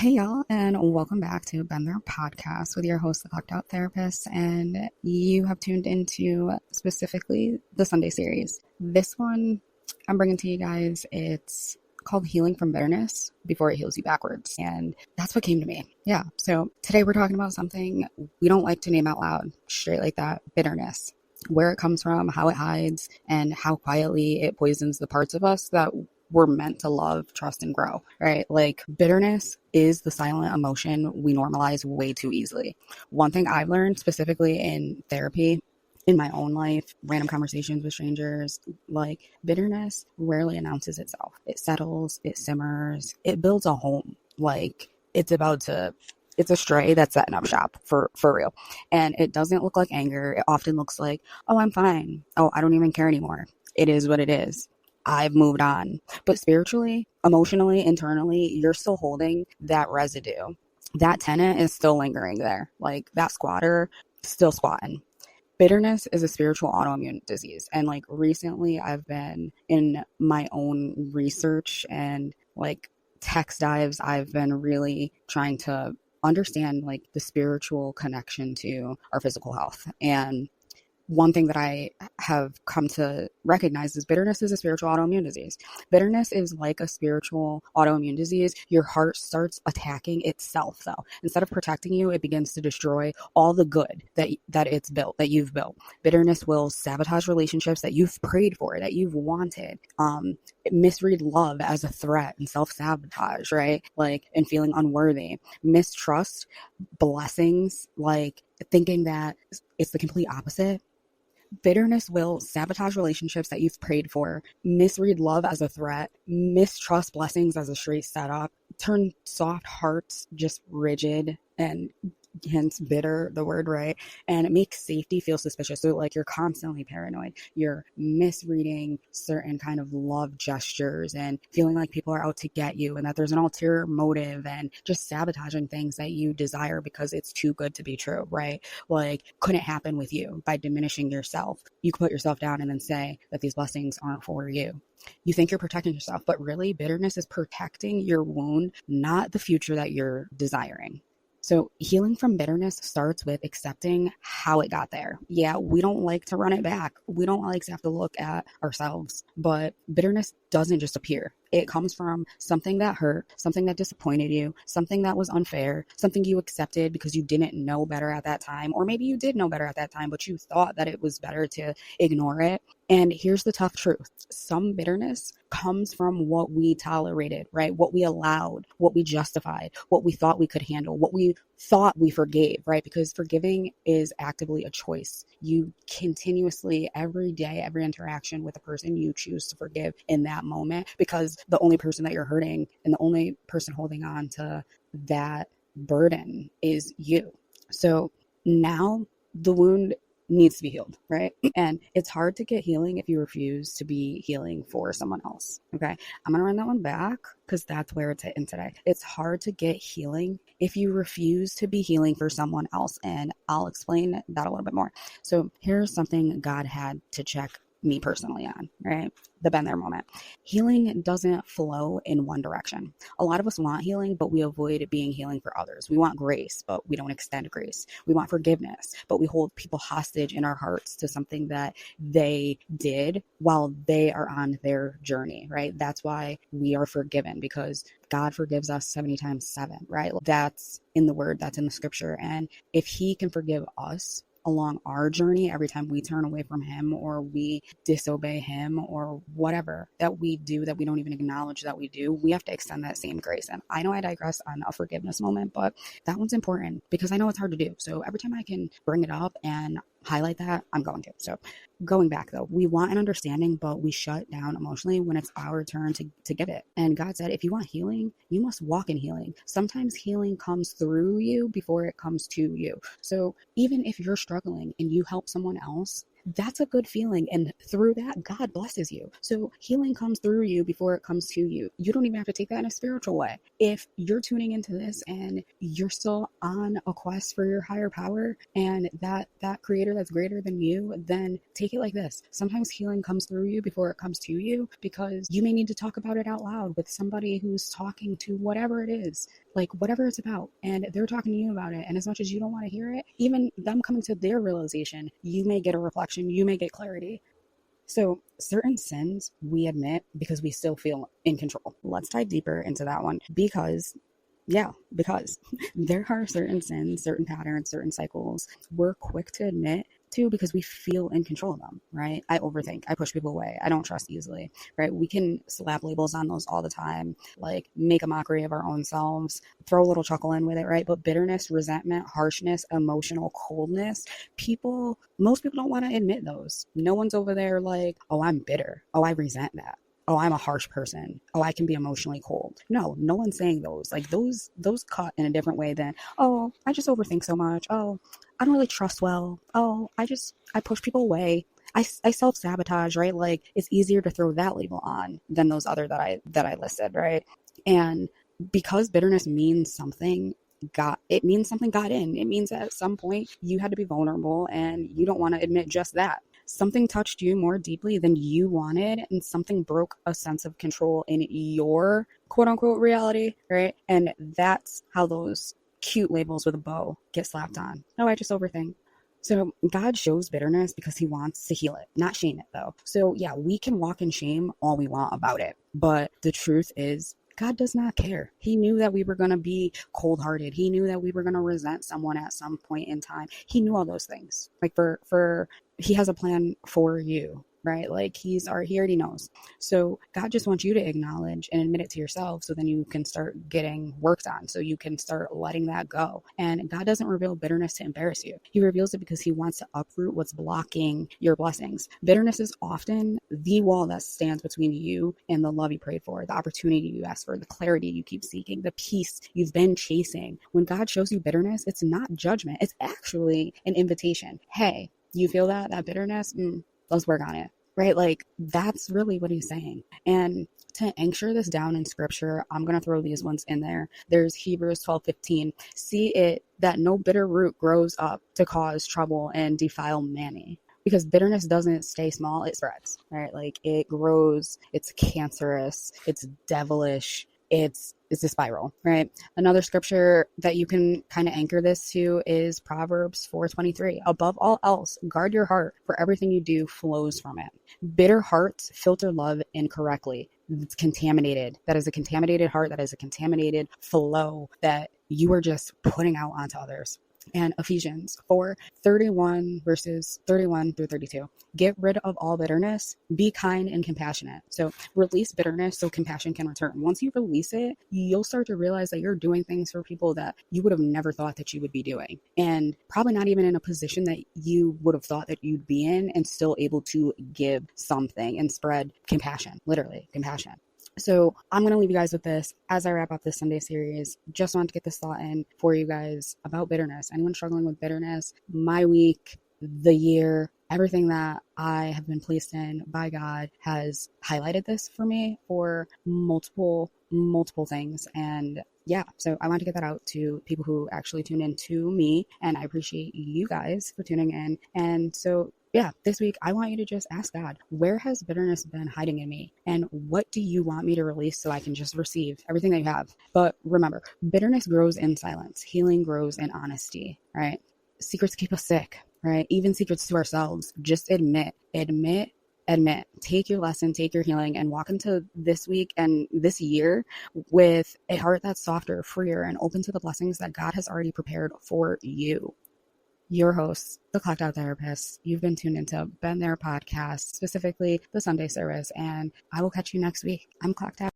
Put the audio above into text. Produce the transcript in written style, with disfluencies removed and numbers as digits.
Hey y'all, and welcome back to Been There Podcast with your host, the Clocked Out Therapist, and you have tuned into specifically the Sunday series. This one I'm bringing to you guys, it's called Healing from Bitterness Before It Heals You Backwards, and that's what came to me. Yeah, so today we're talking about something we don't like to name out loud, straight like that, bitterness. Where it comes from, how it hides, and how quietly it poisons the parts of us that we're meant to love, trust, and grow, right? Like bitterness is the silent emotion we normalize way too easily. One thing I've learned specifically in therapy, in my own life, random conversations with strangers, like bitterness rarely announces itself. It settles, it simmers, it builds a home. Like it's a stray that's setting up shop for real. And it doesn't look like anger. It often looks like, oh, I'm fine. Oh, I don't even care anymore. It is what it is. I've moved on. But spiritually, emotionally, internally, you're still holding that residue. That tenant is still lingering there. Like that squatter still squatting. Bitterness is a spiritual autoimmune disease. And like recently I've been in my own research and like text dives. I've been really trying to understand like the spiritual connection to our physical health. And one thing that I have come to recognize is bitterness is a spiritual autoimmune disease. Bitterness is like a spiritual autoimmune disease. Your heart starts attacking itself, though. Instead of protecting you, it begins to destroy all the good that it's built, that you've built. Bitterness will sabotage relationships that you've prayed for, that you've wanted. Misread love as a threat and self-sabotage, right? Like, and feeling unworthy. Mistrust blessings, like thinking that it's the complete opposite. Bitterness will sabotage relationships that you've prayed for, misread love as a threat, mistrust blessings as a straight setup, turn soft hearts just rigid and hence bitter, the word, right? And it makes safety feel suspicious. So like you're constantly paranoid. You're misreading certain kind of love gestures and feeling like people are out to get you and that there's an ulterior motive and just sabotaging things that you desire because it's too good to be true, right? Like couldn't happen with you by diminishing yourself. You can put yourself down and then say that these blessings aren't for you. You think you're protecting yourself, but really bitterness is protecting your wound, not the future that you're desiring. So healing from bitterness starts with accepting how it got there. Yeah, we don't like to run it back. We don't like to have to look at ourselves, but bitterness doesn't just appear. It comes from something that hurt, something that disappointed you, something that was unfair, something you accepted because you didn't know better at that time, or maybe you did know better at that time, but you thought that it was better to ignore it. And here's the tough truth. Some bitterness comes from what we tolerated, right? What we allowed, what we justified, what we thought we could handle, what we thought we forgave, right? Because forgiving is actively a choice. You continuously, every day, every interaction with a person, you choose to forgive in that moment because the only person that you're hurting and the only person holding on to that burden is you. So now the wound needs to be healed, right? And it's hard to get healing if you refuse to be healing for someone else. Okay. I'm going to run that one back because that's where it's hitting today. It's hard to get healing if you refuse to be healing for someone else. And I'll explain that a little bit more. So here's something God had to check me personally on, right? The been there moment. Healing doesn't flow in one direction. A lot of us want healing, but we avoid being healing for others. We want grace, but we don't extend grace. We want forgiveness, but we hold people hostage in our hearts to something that they did while they are on their journey, right? That's why we are forgiven, because God forgives us 70 times 7, right? That's in the word, that's in the scripture. And if he can forgive us along our journey, every time we turn away from him or we disobey him or whatever that we do that we don't even acknowledge that we do, we have to extend that same grace. And I know I digress on a forgiveness moment, but that one's important because I know it's hard to do. So every time I can bring it up and highlight that, I'm going to. So going back though, we want an understanding, but we shut down emotionally when it's our turn to give it. And God said, if you want healing, you must walk in healing. Sometimes healing comes through you before it comes to you. So even if you're struggling and you help someone else, that's a good feeling. And through that, God blesses you. So healing comes through you before it comes to you. You don't even have to take that in a spiritual way. If you're tuning into this and you're still on a quest for your higher power and that creator that's greater than you, then take it like this. Sometimes healing comes through you before it comes to you because you may need to talk about it out loud with somebody who's talking to whatever it is. like whatever it's about, and they're talking to you about it. And as much as you don't want to hear it, even them coming to their realization, you may get a reflection, you may get clarity. So certain sins we admit because we still feel in control. Let's dive deeper into that one because because there are certain sins, certain patterns, certain cycles we're quick to admit to because we feel in control of them, right? I overthink, I push people away, I don't trust easily, right? We can slap labels on those all the time, like make a mockery of our own selves, throw a little chuckle in with it, right? But bitterness, resentment, harshness, emotional coldness, most people don't want to admit those. No one's over there like, oh, I'm bitter. Oh, I resent that. Oh, I'm a harsh person. Oh, I can be emotionally cold. No one's saying those. Like those cut in a different way than, oh, I just overthink so much. Oh, I don't really trust well. Oh, I push people away. I self-sabotage, right? Like it's easier to throw that label on than those other that I listed, right? And because bitterness means something means something got in. It means that at some point you had to be vulnerable and you don't want to admit just that. Something touched you more deeply than you wanted, and something broke a sense of control in your quote unquote reality, right? And that's how those cute labels with a bow get slapped on. Oh, I just overthink. So God shows bitterness because he wants to heal it, not shame it though. So yeah, we can walk in shame all we want about it. But the truth is God does not care. He knew that we were going to be cold-hearted. He knew that we were going to resent someone at some point in time. He knew all those things. Like he has a plan for you, right? Like he already knows. So God just wants you to acknowledge and admit it to yourself so then you can start getting worked on. So you can start letting that go. And God doesn't reveal bitterness to embarrass you. He reveals it because he wants to uproot what's blocking your blessings. Bitterness is often the wall that stands between you and the love you prayed for, the opportunity you asked for, the clarity you keep seeking, the peace you've been chasing. When God shows you bitterness, it's not judgment. It's actually an invitation. Hey, you feel that bitterness? Let's work on it, right? Like that's really what he's saying. And to anchor this down in scripture, I'm going to throw these ones in there. There's Hebrews 12:15. See it that no bitter root grows up to cause trouble and defile many. Because bitterness doesn't stay small, it spreads, right? Like it grows, it's cancerous, it's devilish, it's a spiral, right? Another scripture that you can kind of anchor this to is Proverbs 4:23. Above all else, guard your heart, for everything you do flows from it. Bitter hearts filter love incorrectly. It's contaminated. That is a contaminated heart. That is a contaminated flow that you are just putting out onto others. And Ephesians 4:31 verses 31 through 32. Get rid of all bitterness, be kind and compassionate. So release bitterness so compassion can return. Once you release it, you'll start to realize that you're doing things for people that you would have never thought that you would be doing. And probably not even in a position that you would have thought that you'd be in, and still able to give something and spread compassion, literally compassion. So I'm going to leave you guys with this as I wrap up this Sunday series. Just want to get this thought in for you guys about bitterness. Anyone struggling with bitterness, my week, the year, everything that I have been placed in by God has highlighted this for me for multiple things. And yeah, so I want to get that out to people who actually tune in to me, and I appreciate you guys for tuning in. And so yeah, this week, I want you to just ask God, where has bitterness been hiding in me? And what do you want me to release so I can just receive everything that you have? But remember, bitterness grows in silence. Healing grows in honesty, right? Secrets keep us sick, right? Even secrets to ourselves. Just admit. Take your lesson, take your healing, and walk into this week and this year with a heart that's softer, freer, and open to the blessings that God has already prepared for you. Your host, the Clocked Out Therapist. You've been tuned into Been There podcast, specifically the Sunday service, and I will catch you next week. I'm Clocked Out.